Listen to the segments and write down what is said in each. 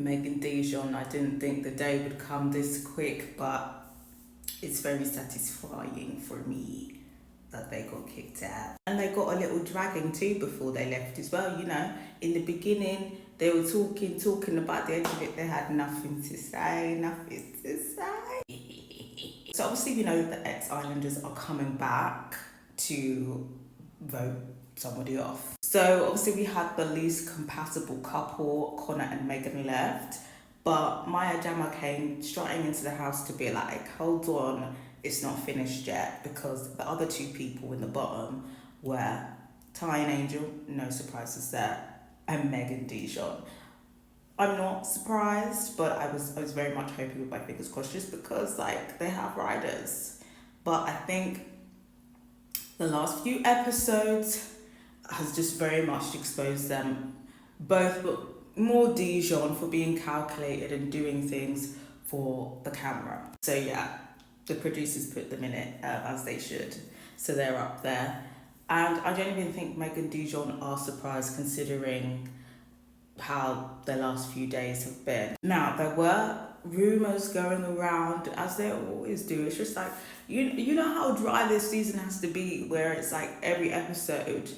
Meg and DEJON. I didn't think the day would come this quick, but it's very satisfying for me that they got kicked out. And they got a little dragging too before they left as well, you know. In the beginning, they were talking about the edge of it. They had nothing to say. So obviously we know that the ex-Islanders are coming back to vote somebody off. So obviously we had the least compatible couple, Connor and Megan, left. But Maya Jama came strutting into the house to be like, hold on, it's not finished yet, because the other two people in the bottom were Ty and Angel, no surprises there, and Meg and DEJON. I'm not surprised, but I was very much hoping with my fingers crossed, just because like they have riders. But I think the last few episodes has just very much exposed them both, but more DEJON for being calculated and doing things for the camera. So yeah, the producers put them in it as they should. So they're up there. And I don't even think Meg and DEJON are surprised considering how the last few days have been. Now, there were rumours going around, as they always do. It's just like, you know how dry this season has to be, where it's like every episode,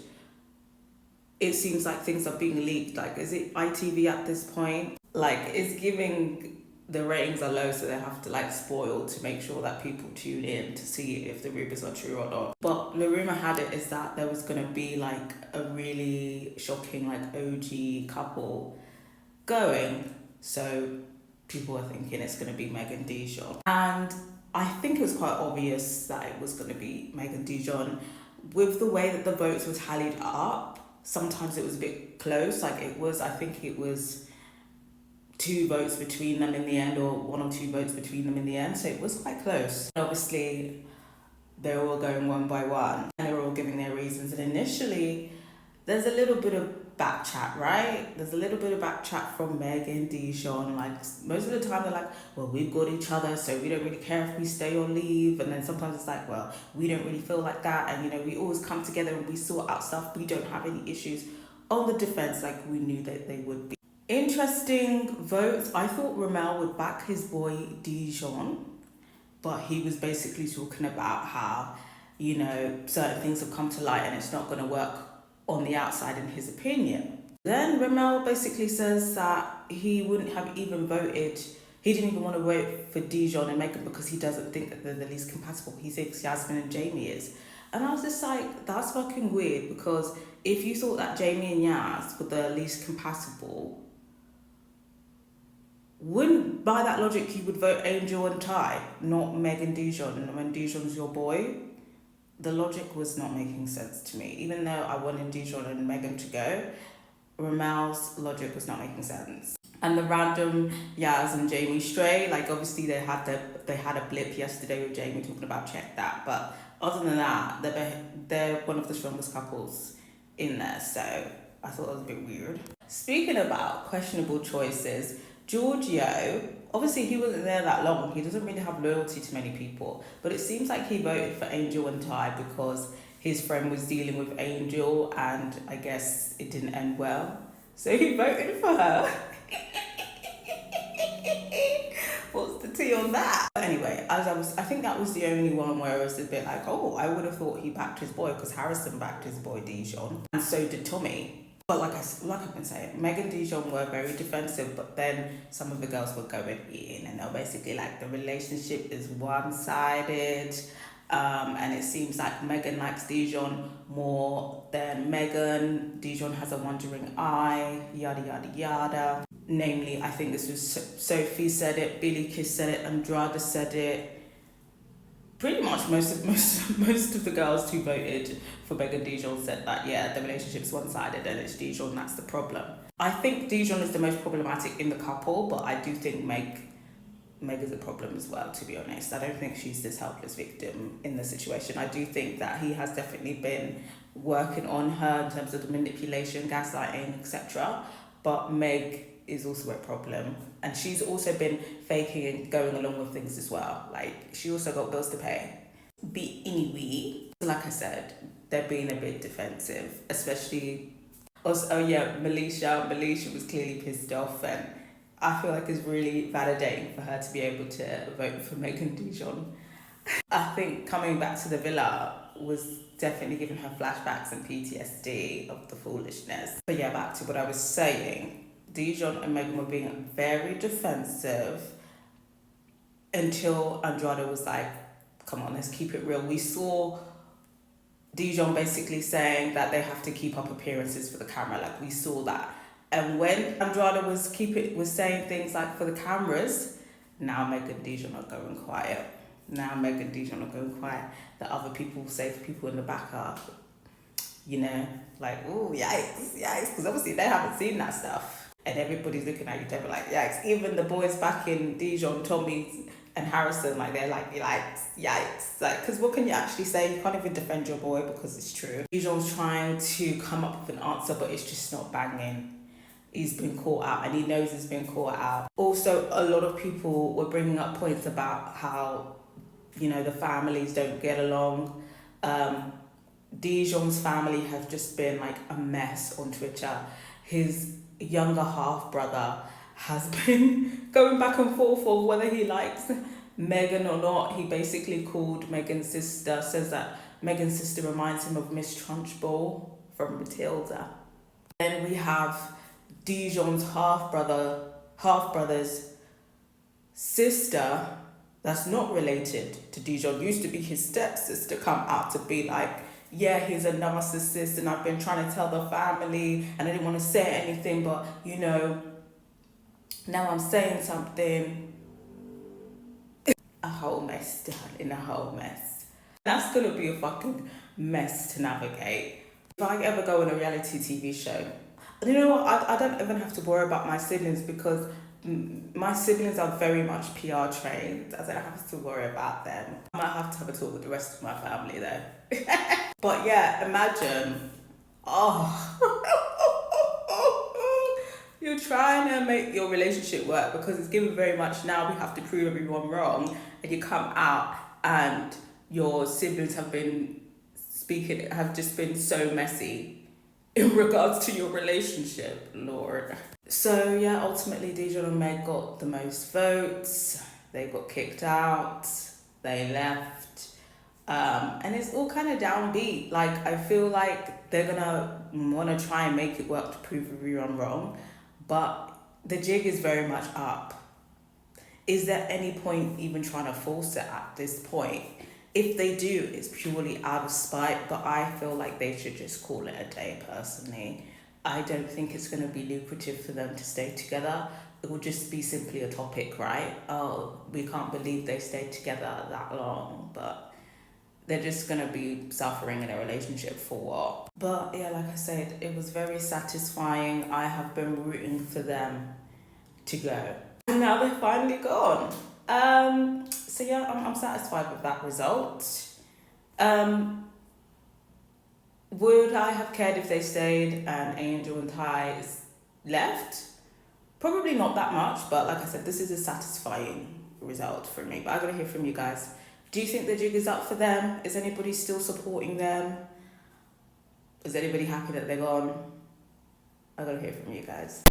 it seems like things are being leaked. Like, is it ITV at this point? Like, it's giving the ratings are low, so they have to like spoil to make sure that people tune in to see if the rumours are true or not. But the rumour had it is that there was going to be like a really shocking like OG couple going. So people are thinking it's going to be Meg and DEJON. And I think it was quite obvious that it was going to be Meg and DEJON. With the way that the votes were tallied up, sometimes it was a bit close. Like I think it was 2 votes between them in the end, or 1 or 2 votes between them in the end. So it was quite close. Obviously, they were all going one by one, and they were all giving their reasons. And initially, there's a little bit of back chat, right? There's a little bit of back chat from Meg and DEJON. Like, most of the time they're like, well, we've got each other, so we don't really care if we stay or leave. And then sometimes it's like, well, we don't really feel like that. And, you know, we always come together and we sort out stuff. We don't have any issues. On the defense, like we knew that they would be. Interesting votes. I thought Ramel would back his boy DEJON, but he was basically talking about how, you know, certain things have come to light and it's not going to work on the outside in his opinion. Then Ramel basically says that he wouldn't have even voted, he didn't even want to vote for DEJON and Megan because he doesn't think that they're the least compatible. He thinks Yasmin and Jamie is. And I was just like, that's fucking weird, because if you thought that Jamie and Yas were the least compatible, wouldn't, by that logic, you would vote Angel and Ty, not Meg and DEJON, and when DEJON's your boy? The logic was not making sense to me. Even though I wanted DEJON and Megan to go, Ramel's logic was not making sense. And the random Yaz and Jamie stray, like obviously they had a blip yesterday with Jamie talking about check that, but other than that, they're one of the strongest couples in there, so I thought it was a bit weird. Speaking about questionable choices, Giorgio, obviously he wasn't there that long. He doesn't really have loyalty to many people, but it seems like he voted for Angel and Ty because his friend was dealing with Angel and I guess it didn't end well. So he voted for her. What's the tea on that? But anyway, I think that was the only one where it was a bit like, oh, I would have thought he backed his boy, because Harrison backed his boy DEJON, and so did Tommy. But like I've been saying, Meg and DEJON were very defensive, but then some of the girls were going in and they were basically like, the relationship is one-sided, and it seems like Megan likes DEJON more than Megan. DEJON has a wandering eye, yada yada yada. Namely, I think this was Sophie said it, Billy Kiss said it, Andrade said it. Pretty much most of the girls who voted for Meg and DEJON said that, yeah, the relationship's one-sided and it's DEJON that's the problem. I think DEJON is the most problematic in the couple, but I do think Meg is a problem as well, to be honest. I don't think she's this helpless victim in the situation. I do think that he has definitely been working on her in terms of the manipulation, gaslighting, etc. But Meg is also a problem, and she's also been faking and going along with things as well. Like, she also got bills to pay. But anyway, like I said, they're being a bit defensive, especially also, Melisha was clearly pissed off, and I feel like it's really validating for her to be able to vote for Meg and DEJON. I think coming back to the villa was definitely giving her flashbacks and PTSD of the foolishness. But yeah, back to what I was saying. DEJON and Megan were being very defensive until Andrade was like, come on, let's keep it real. We saw DEJON basically saying that they have to keep up appearances for the camera. Like, we saw that. And when Andrade was saying things like for the cameras, now Meg and DEJON are going quiet. Now Meg and DEJON are going quiet. The other people, safe people in the back are, you know, like, oh, yikes, yikes. Because obviously they haven't seen that stuff. And everybody's looking at each other like, yikes. Even the boys back in DEJON, Tommy and Harrison, like, they're like, yikes, yikes. Like, because what can you actually say? You can't even defend your boy because it's true. DEJON's trying to come up with an answer, but it's just not banging. He's been caught out and he knows he's been caught out. Also, a lot of people were bringing up points about how, you know, the families don't get along. DEJON's family has just been like a mess on Twitter. His younger half brother has been going back and forth of whether he likes Megan or not. He basically called Megan's sister, says that Megan's sister reminds him of Miss Trunchbull from Matilda. Then we have DEJON's half-brother's sister that's not related to DEJON, used to be his stepsister, come out to be like, yeah, he's a narcissist and I've been trying to tell the family and I didn't want to say anything, but, you know, now I'm saying something. A whole mess, darling, a whole mess. That's going to be a fucking mess to navigate. If I ever go on a reality TV show, you know what, I don't even have to worry about my siblings because my siblings are very much PR trained. I don't have to worry about them. I might have to have a talk with the rest of my family though. But yeah, imagine, you're trying to make your relationship work because it's given very much now we have to prove everyone wrong, and you come out and your siblings have just been so messy in regards to your relationship, Lord. So yeah, ultimately DEJON and Meg got the most votes. They got kicked out. They left. And it's all kind of downbeat. Like, I feel like they're gonna wanna try and make it work to prove everyone wrong. But the jig is very much up. Is there any point even trying to force it at this point? If they do, it's purely out of spite, but I feel like they should just call it a day personally. I don't think it's going to be lucrative for them to stay together. It will just be simply a topic, right? Oh, we can't believe they stayed together that long, but they're just going to be suffering in a relationship for what? But yeah, like I said, it was very satisfying. I have been rooting for them to go. And now they're finally gone. So yeah, I'm satisfied with that result. Would I have cared if they stayed and Angel and Ty left? Probably not that much, but like I said, this is a satisfying result for me. But I gotta hear from you guys. Do you think the jig is up for them? Is anybody still supporting them? Is anybody happy that they're gone? I gotta hear from you guys.